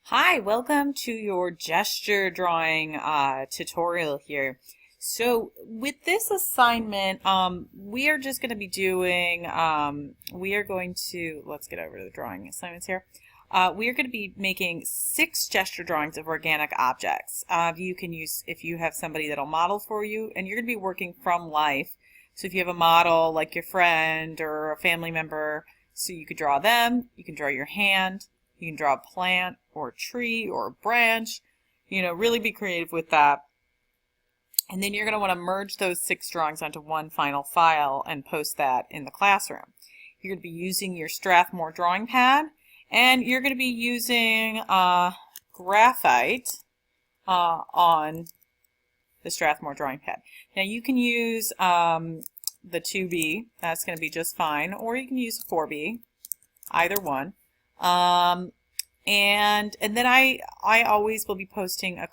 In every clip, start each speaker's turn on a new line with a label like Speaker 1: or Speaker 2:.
Speaker 1: Hi, welcome to your gesture drawing tutorial here. So with this assignment, we are just going to be doing, let's get over to the drawing assignments here. We are going to be making 6 gesture drawings of organic objects. You can use, if you have somebody that'll model for you, and you're going to be working from life. So if you have a model like your friend or a family member, so you could draw them, you can draw your hand. You can draw a plant or a tree or a branch, really be creative with that. And then you're going to want to merge those 6 drawings onto one final file and post that in the classroom. You're going to be using your Strathmore drawing pad, and you're going to be using graphite on the Strathmore drawing pad. Now you can use the 2B, that's going to be just fine, or you can use 4B, either one. And then I always will be posting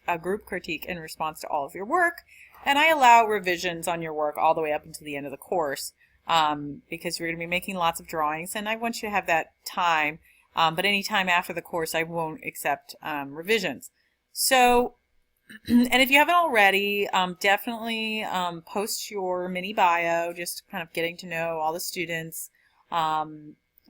Speaker 1: a group critique in response to all of your work, and I allow revisions on your work all the way up until the end of the course, because you're going to be making lots of drawings, and I want you to have that time, but any time after the course I won't accept revisions. So, and if you haven't already, definitely post your mini bio, just kind of getting to know all the students,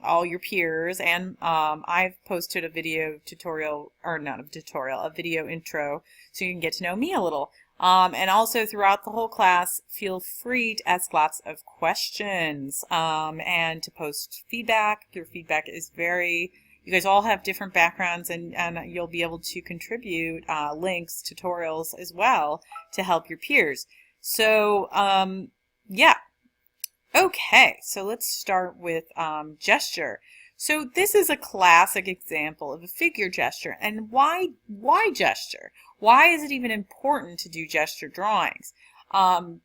Speaker 1: all your peers, and I've posted a video tutorial, or not a tutorial, a video intro, so you can get to know me a little. And also throughout the whole class, feel free to ask lots of questions and to post feedback. Your feedback is you guys all have different backgrounds, and you'll be able to contribute links, tutorials as well to help your peers. So yeah. Okay, so let's start with gesture. So this is a classic example of a figure gesture. And why gesture? Why is it even important to do gesture drawings? And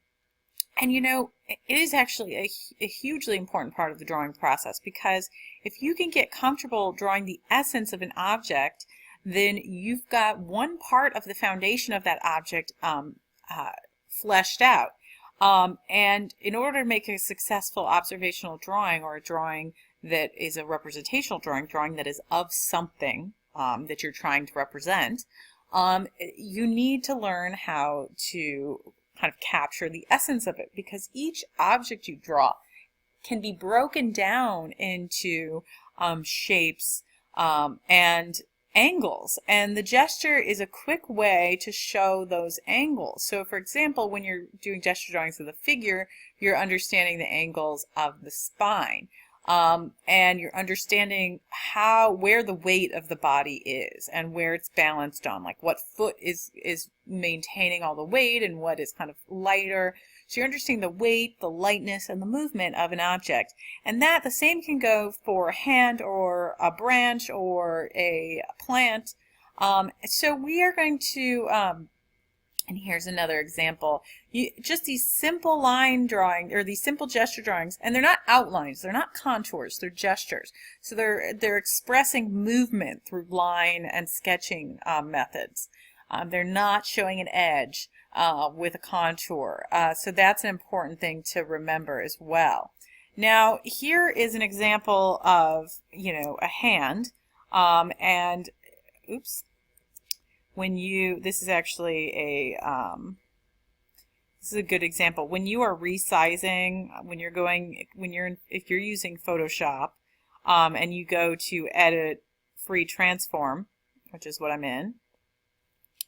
Speaker 1: it is actually a hugely important part of the drawing process, because if you can get comfortable drawing the essence of an object, then you've got one part of the foundation of that object fleshed out. And in order to make a successful observational drawing, or a drawing that is a representational drawing that is of something that you're trying to represent, you need to learn how to kind of capture the essence of it, because each object you draw can be broken down into shapes and angles, and the gesture is a quick way to show those angles. So for example, when you're doing gesture drawings of the figure, you're understanding the angles of the spine, and you're understanding where the weight of the body is and where it's balanced on, like what foot is maintaining all the weight and what is kind of lighter. So you're understanding the weight, the lightness, and the movement of an object. And the same can go for a hand or a branch or a plant. So we are going to, and here's another example. Just these simple line drawing, or these simple gesture drawings, and they're not outlines, they're not contours, they're gestures. So they're expressing movement through line and sketching methods. They're not showing an edge with a contour. So that's an important thing to remember as well. Now, here is an example of, a hand, and, oops, this is actually this is a good example. When you are resizing, if you're using Photoshop, and you go to edit free transform, which is what I'm in,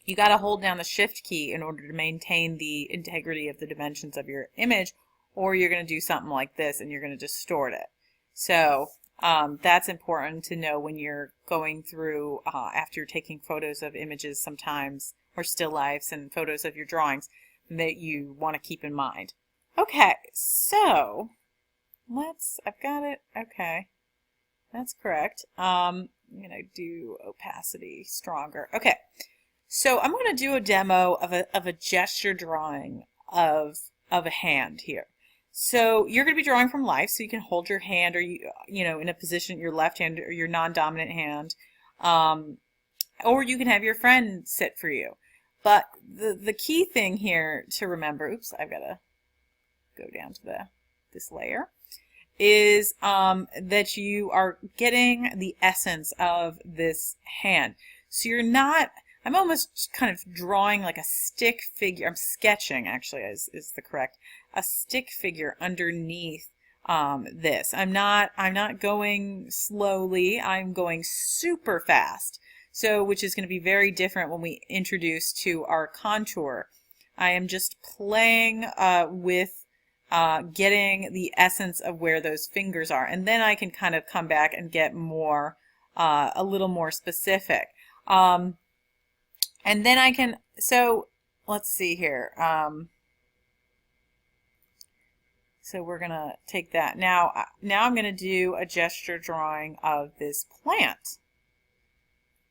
Speaker 1: you got to hold down the shift key in order to maintain the integrity of the dimensions of your image, or you're going to do something like this and you're going to distort it. So that's important to know when you're going through, after you're taking photos of images sometimes, or still lifes and photos of your drawings, that you want to keep in mind. Okay, so I've got it. Okay, that's correct. I'm going to do opacity stronger. Okay. So I'm going to do a demo of a gesture drawing of a hand here. So you're going to be drawing from life, so you can hold your hand, or in a position, your left hand or your non-dominant hand, or you can have your friend sit for you. But the key thing here to remember, oops, I've got to go down to this layer, is that you are getting the essence of this hand. So you're not, I'm almost kind of drawing like a stick figure. I'm sketching, actually, is the correct, a stick figure underneath this. I'm not going slowly. I'm going super fast. So, which is going to be very different when we introduce to our contour. I am just playing with getting the essence of where those fingers are, and then I can kind of come back and get more, a little more specific. And then I can, so let's see here. So we're going to take that. Now I'm going to do a gesture drawing of this plant.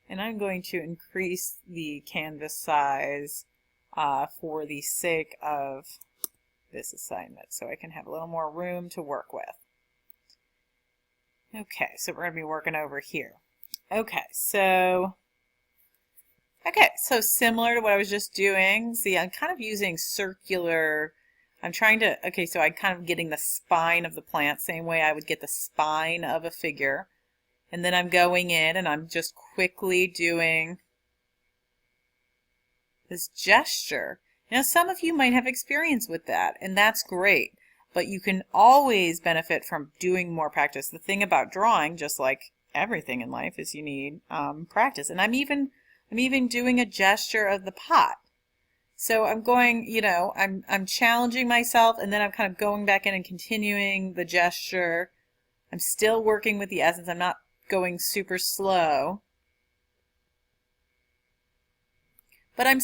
Speaker 1: And I'm going to increase the canvas size for the sake of this assignment, so I can have a little more room to work with. Okay, so we're going to be working over here. Okay, so similar to what I was just doing. See, I'm kind of using circular, I'm trying to, okay, so I'm kind of getting the spine of the plant, same way I would get the spine of a figure. And then I'm going in and I'm just quickly doing this gesture. Now, some of you might have experience with that, and that's great, but you can always benefit from doing more practice. The thing about drawing, just like everything in life, is you need practice. And I'm even doing a gesture of the pot. So I'm going, you know, I'm challenging myself, and then I'm kind of going back in and continuing the gesture. I'm still working with the essence. I'm not going super slow. But I'm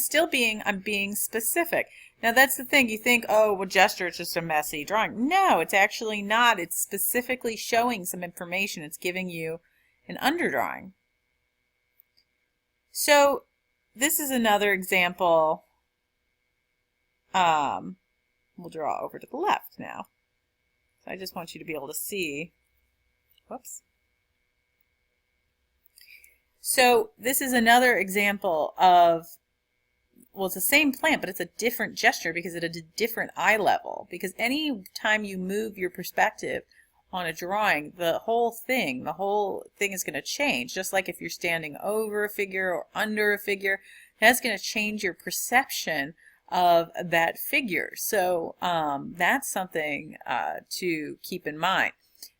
Speaker 1: being specific. Now that's the thing, you think, oh, well, gesture is just a messy drawing. No, it's actually not. It's specifically showing some information. It's giving you an underdrawing. So this is another example. We'll draw over to the left now. So I just want you to be able to see. Whoops. So this is another example of, well, it's the same plant, but it's a different gesture because it's a different eye level. Because any time you move your perspective on a drawing, the whole thing is going to change. Just like if you're standing over a figure or under a figure, that's going to change your perception of that figure. So that's something to keep in mind.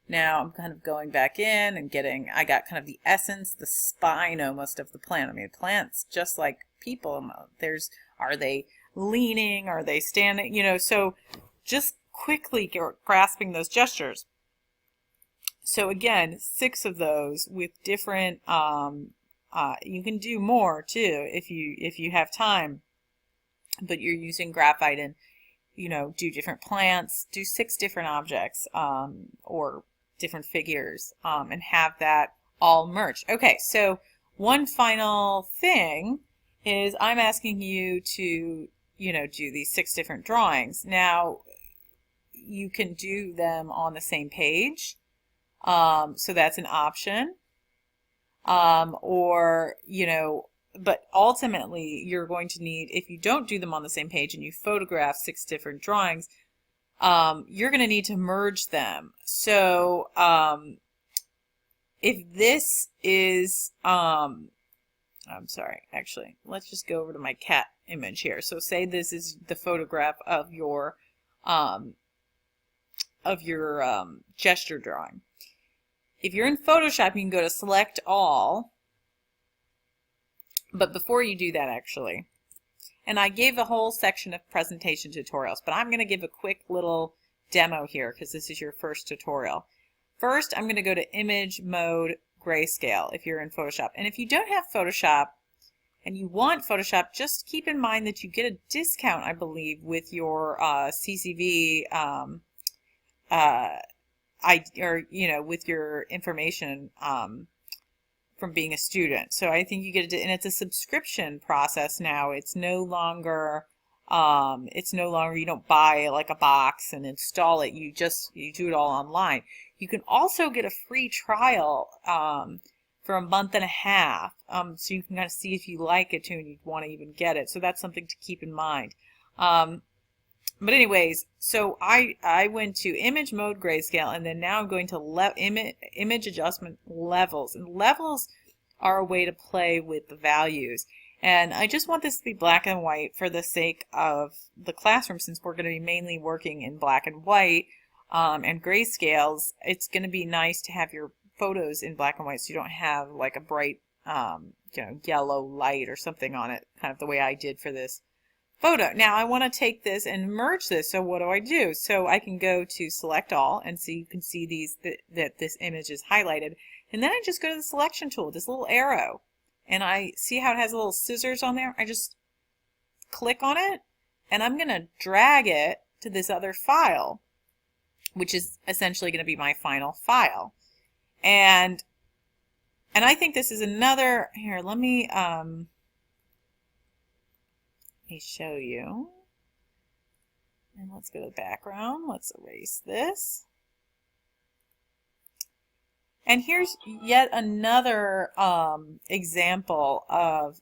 Speaker 1: Now I'm kind of going back in and I got kind of the essence, the spine almost of the plant. I mean, plants, just like people, are they leaning? Are they standing? You know, so just quickly grasping those gestures. So again, 6 of those with different, you can do more too if you have time, but you're using graphite and, you know, do different plants, do 6 different objects, or different figures, and have that all merged. Okay, so one final thing is I'm asking you to, you know, do these 6 different drawings. Now, you can do them on the same page, so that's an option, or, you know, but ultimately you're going to need, if you don't do them on the same page and you photograph 6 different drawings, you're going to need to merge them. So if this is, I'm sorry, actually, let's just go over to my cat image here. So say this is the photograph of your gesture drawing. If you're in Photoshop, you can go to Select All. But before you do that, actually, and I gave a whole section of presentation tutorials, but I'm going to give a quick little demo here because this is your first tutorial. First, I'm going to go to Image Mode Grayscale if you're in Photoshop. And if you don't have Photoshop and you want Photoshop, just keep in mind that you get a discount, I believe, with your CCV, with your information from being a student. So I think you get it, and it's a subscription process now. It's no longer you don't buy like a box and install it. You do it all online. You can also get a free trial for a month and a half, so you can kind of see if you like it too and you want to even get it. So that's something to keep in mind. But anyways, so I went to image mode grayscale, and then now I'm going to image adjustment levels. And levels are a way to play with the values. And I just want this to be black and white for the sake of the classroom, since we're going to be mainly working in black and white and grayscales. It's going to be nice to have your photos in black and white, so you don't have like a bright yellow light or something on it, kind of the way I did for this photo. Now I want to take this and merge this, so what do? So I can go to select all, and so you can see these that this image is highlighted, and then I just go to the selection tool, this little arrow, and I see how it has little scissors on there. I just click on it, and I'm going to drag it to this other file, which is essentially going to be my final file. And I think this is another, here, let me show you. And let's go to the background. Let's erase this. And here's yet another example of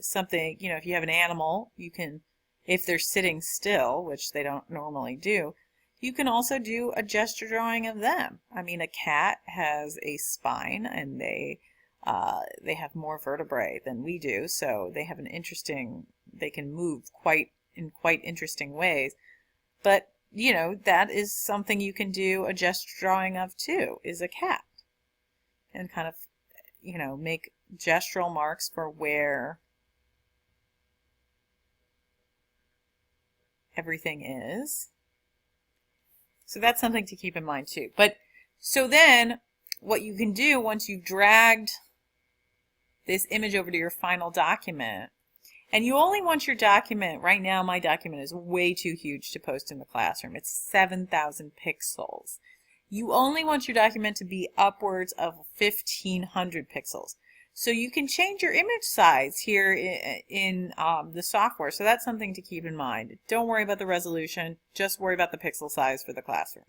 Speaker 1: something, if you have an animal, you can, if they're sitting still, which they don't normally do, you can also do a gesture drawing of them. I mean, a cat has a spine, and they have more vertebrae than we do, so they have they can move in quite interesting ways. But, that is something you can do a gesture drawing of too, is a cat. And kind of, make gestural marks for where everything is. So that's something to keep in mind too. But so then what you can do once you've dragged this image over to your final document, and you only want your document, right now my document is way too huge to post in the classroom. It's 7,000 pixels. You only want your document to be upwards of 1,500 pixels. So you can change your image size here in the software. So that's something to keep in mind. Don't worry about the resolution. Just worry about the pixel size for the classroom.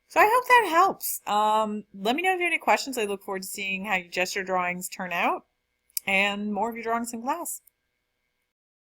Speaker 1: So I hope that helps. Let me know if you have any questions. I look forward to seeing how your gesture drawings turn out and more of your drawings in class.